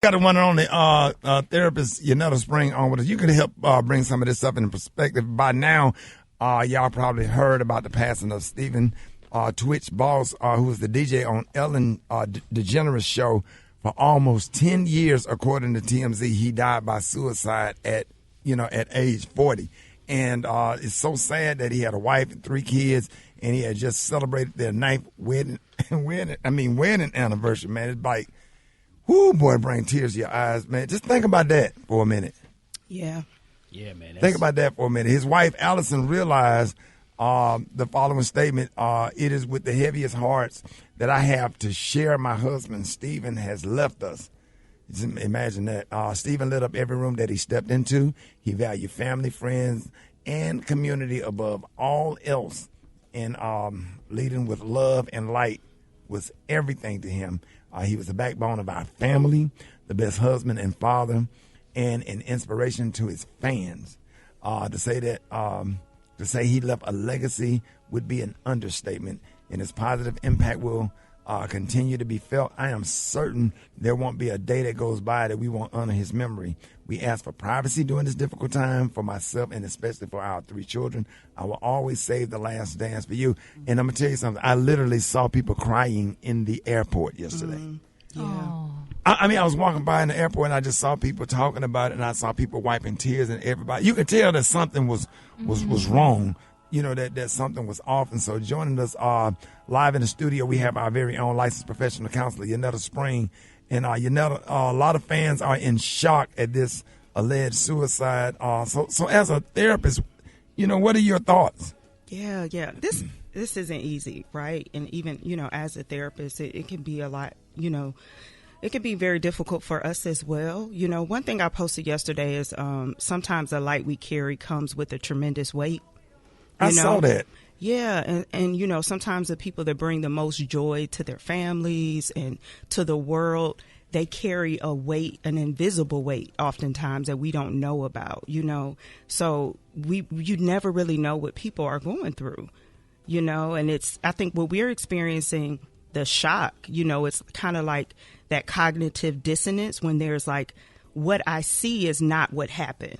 Got the one and only therapist Yunetta Spring on with us. You could help bring some of this stuff into perspective. By now, y'all probably heard about the passing of Stephen tWitch Boss, who was the DJ on Ellen DeGeneres show for almost 10 years. According to TMZ, he died by suicide at age 40. And it's so sad that he had a wife and 3 kids, and he had just celebrated their 9th wedding anniversary. Man, it's like, whoo, boy, bring tears to your eyes, man. Just think about that for a minute. Yeah. Yeah, man. Think about that for a minute. His wife, Allison, realized the following statement: "It is with the heaviest hearts that I have to share my husband, Stephen, has left us." Just imagine that. Stephen lit up every room that he stepped into. He valued family, friends, and community above all else. And leading with love and light was everything to him. He was the backbone of our family, the best husband and father, and an inspiration to his fans. To say he left a legacy would be an understatement, and his positive impact will continue to be felt. I am certain there won't be a day that goes by that we won't honor his memory. We ask for privacy during this difficult time for myself and especially for our 3 children. I will always save the last dance for you. And I'm going to tell you something. I literally saw people crying in the airport yesterday. Yeah. I mean, I was walking by in the airport and I just saw people talking about it, and I saw people wiping tears, and everybody, you could tell that something was wrong. That something was off. And so joining us live in the studio, we have our very own licensed professional counselor, Yunetta Spring. And Yunetta, a lot of fans are in shock at this alleged suicide. So as a therapist, what are your thoughts? Yeah. This isn't easy, right? And even, as a therapist, it can be a lot, it can be very difficult for us as well. One thing I posted yesterday is sometimes the light we carry comes with a tremendous weight. I saw that. Yeah. And sometimes the people that bring the most joy to their families and to the world, they carry a weight, an invisible weight, oftentimes that we don't know about, So you never really know what people are going through, and I think what we're experiencing, the shock, it's kind of like that cognitive dissonance when there's like, what I see is not what happened.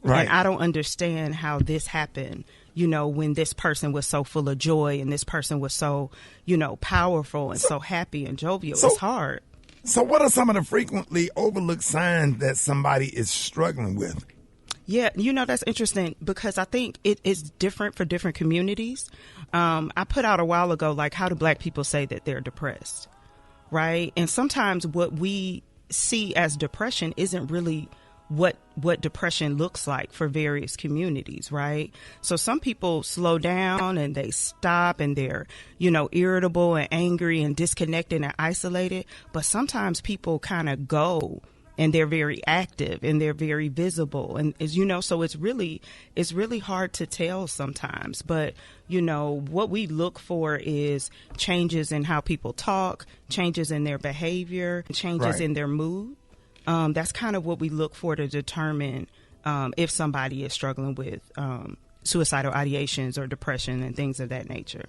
Right. And I don't understand how this happened, when this person was so full of joy and this person was so, powerful and so happy and jovial. It's hard. So what are some of the frequently overlooked signs that somebody is struggling with? Yeah, that's interesting because I think it is different for different communities. I put out a while ago, like, how do Black people say that they're depressed, right? And sometimes what we see as depression isn't really what depression looks like for various communities, right? So some people slow down and they stop and they're, irritable and angry and disconnected and isolated. But sometimes people kind of go and they're very active and they're very visible. And so it's really hard to tell sometimes. But, what we look for is changes in how people talk, changes in their behavior, changes in their mood. That's kind of what we look for to determine if somebody is struggling with suicidal ideations or depression and things of that nature.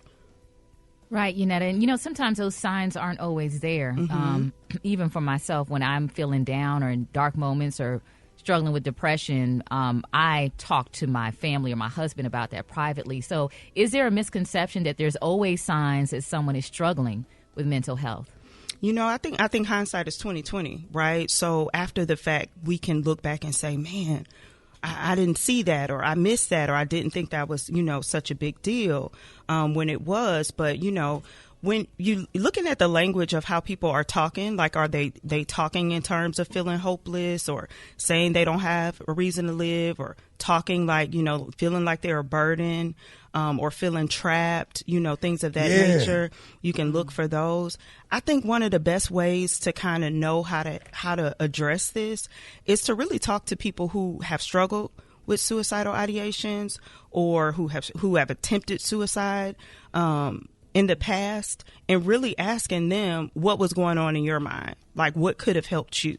Right, Yunetta. And, sometimes those signs aren't always there. Mm-hmm. Even for myself, when I'm feeling down or in dark moments or struggling with depression, I talk to my family or my husband about that privately. So is there a misconception that there's always signs that someone is struggling with mental health? I think hindsight is 20/20, right? So after the fact, we can look back and say, man, I didn't see that, or I missed that, or I didn't think that was, such a big deal when it was. But, when you looking at the language of how people are talking, like, are they talking in terms of feeling hopeless or saying they don't have a reason to live, or talking like, feeling like they're a burden, or feeling trapped, things of that nature. You can look for those. I think one of the best ways to kind of know how to address this is to really talk to people who have struggled with suicidal ideations or who have attempted suicide in the past, and really asking them what was going on in your mind, like what could have helped you,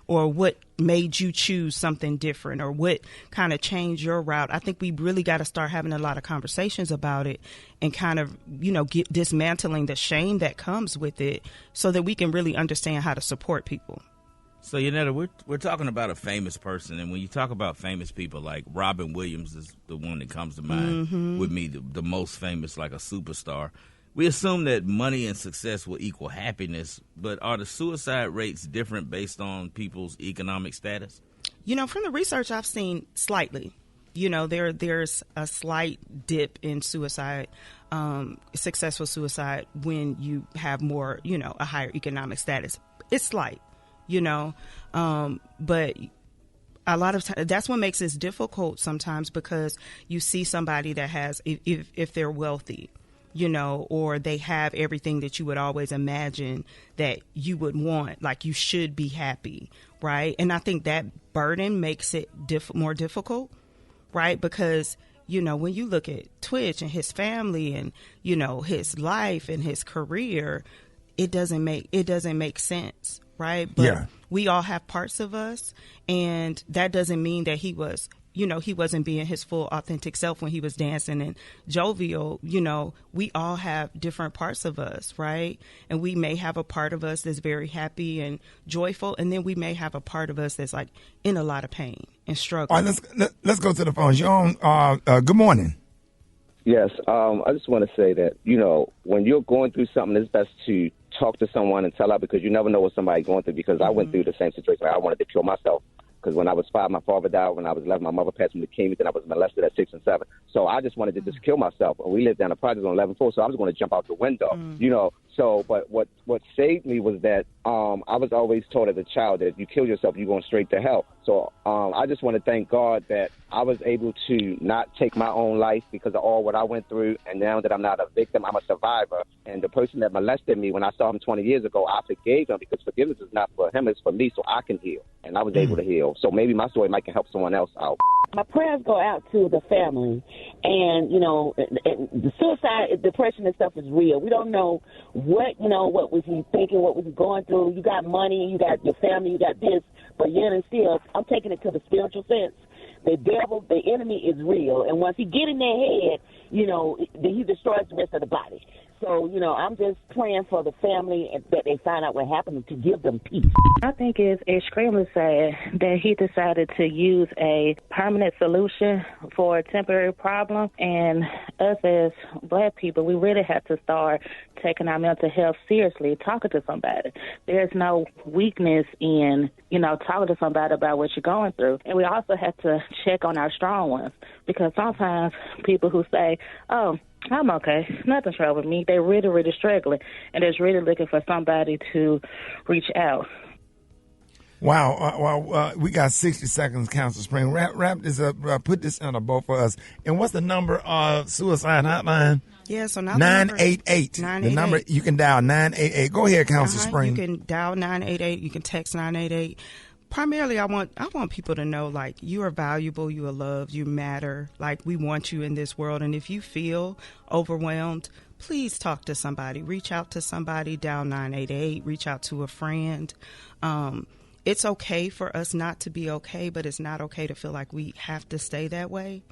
or what made you choose something different, or what kind of changed your route. I think we really got to start having a lot of conversations about it and kind of, get dismantling the shame that comes with it so that we can really understand how to support people. So, Yunetta, we're talking about a famous person, and when you talk about famous people, like Robin Williams is the one that comes to mind with me, the most famous, like a superstar. We assume that money and success will equal happiness, but are the suicide rates different based on people's economic status? From the research I've seen, slightly. There's a slight dip in suicide, successful suicide, when you have more, a higher economic status. It's slight, but a lot of times that's what makes this difficult sometimes, because you see somebody that has, if they're wealthy, or they have everything that you would always imagine that you would want, like you should be happy, right? And I think that burden makes it more difficult, right? Because, when you look at tWitch and his family and, his life and his career, it doesn't make sense, right? But we all have parts of us, and that doesn't mean that he wasn't being his full authentic self when he was dancing and jovial. We all have different parts of us, right? And we may have a part of us that's very happy and joyful, and then we may have a part of us that's like in a lot of pain and struggle. All right, let's go to the phones. You're on. Good morning. Yes, I just want to say that, when you're going through something, it's best to talk to someone and tell out, because you never know what somebody's going through, because I went through the same situation. I wanted to kill myself. Because when I was 5, my father died. When I was 11, my mother passed from leukemia. Then I was molested at 6 and 7. So I just wanted to just kill myself. And we lived down the project on 11th floor, so I was going to jump out the window, So, but what saved me was that I was always taught as a child that if you kill yourself, you're going straight to hell. So I just want to thank God that I was able to not take my own life because of all what I went through. And now that I'm not a victim, I'm a survivor. And the person that molested me, when I saw him 20 years ago, I forgave him, because forgiveness is not for him, it's for me, so I can heal. And I was able to heal. So maybe my story might can help someone else out. My prayers go out to the family. And, the suicide, depression and stuff is real. We don't know what was he thinking, what was he going through. You got money, you got your family, you got this. But yet and still, I'm taking it to the spiritual sense. The devil, the enemy is real. And once he get in their head, he destroys the rest of the body. So, I'm just praying for the family and that they find out what happened to give them peace. I think it's extremely sad that he decided to use a permanent solution for a temporary problem. And us as Black people, we really have to start taking our mental health seriously, talking to somebody. There's no weakness in, talking to somebody about what you're going through. And we also have to check on our strong ones, because sometimes people who say, oh, I'm okay, nothing's wrong with me, they're really, really struggling, and they're really looking for somebody to reach out. Wow. We got 60 seconds, Council Spring. Wrap this up. Put this in a bowl for us. And what's the number of suicide hotline? Yeah, so now 988. The number you can dial 988. Go ahead, Council Spring. You can dial 988. You can text 988. Primarily, I want people to know, like, you are valuable, you are loved, you matter. Like, we want you in this world. And if you feel overwhelmed, please talk to somebody. Reach out to somebody. Dial 988. Reach out to a friend. It's okay for us not to be okay, but it's not okay to feel like we have to stay that way,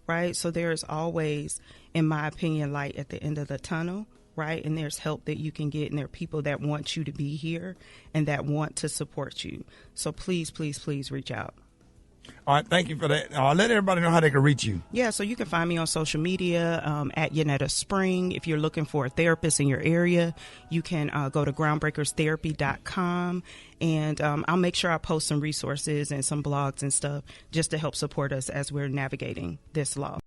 right? So there's always, in my opinion, light at the end of the tunnel, right? And there's help that you can get, and there are people that want you to be here and that want to support you. So please, please, please reach out. All right, thank you for that. Let everybody know how they can reach you. Yeah, so you can find me on social media at Yunetta Spring. If you're looking for a therapist in your area, you can go to groundbreakerstherapy.com, and I'll make sure I post some resources and some blogs and stuff just to help support us as we're navigating this law.